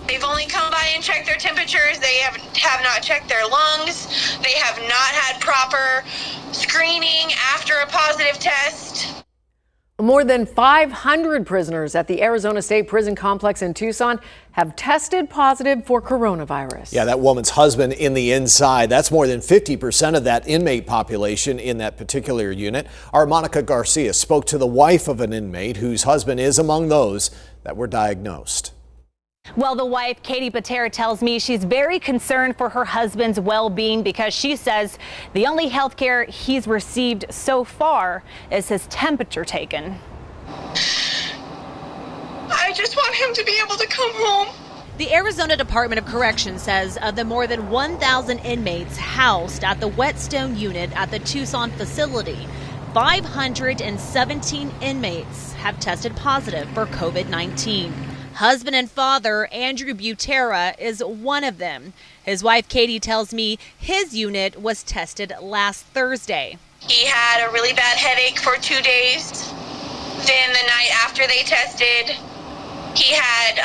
They've only come by and checked their temperatures. They have not checked their lungs. They have not had proper screening after a positive test. More than 500 prisoners at the Arizona State Prison Complex in Tucson have tested positive for coronavirus. Yeah, that woman's husband in the inside. That's more than 50% of that inmate population in that particular unit. Our Monica Garcia spoke to the wife of an inmate whose husband is among those that were diagnosed. Well, the wife, Katie Patera, tells me she's very concerned for her husband's well-being because she says the only health care he's received so far is his temperature taken. I just want him to be able to come home. The Arizona Department of Corrections says of the more than 1,000 inmates housed at the Whetstone unit at the Tucson facility, 517 inmates have tested positive for COVID-19. Husband and father Andrew Butera is one of them. His wife Katie tells me his unit was tested last Thursday. He had a really bad headache for 2 days. Then the night after they tested, he had,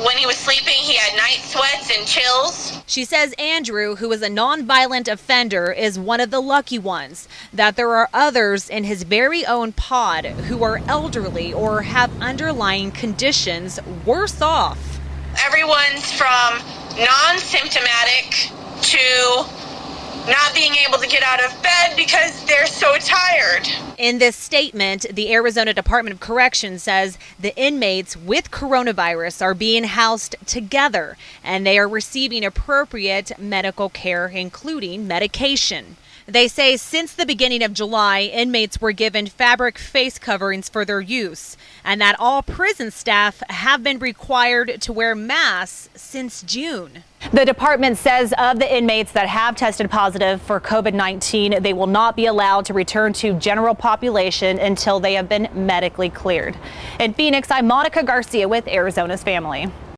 when he was sleeping, he had night sweats and chills. She says Andrew, who is a non-violent offender, is one of the lucky ones, that there are others in his very own pod who are elderly or have underlying conditions worse off. Everyone's from non-symptomatic to not being able to get out of bed because they're so tired. In this statement, the Arizona Department of Corrections says the inmates with coronavirus are being housed together and they are receiving appropriate medical care, including medication. They say since the beginning of July, inmates were given fabric face coverings for their use, and that all prison staff have been required to wear masks since June. The department says of the inmates that have tested positive for COVID-19, they will not be allowed to return to general population until they have been medically cleared. In Phoenix, I'm Monica Garcia with Arizona's Family.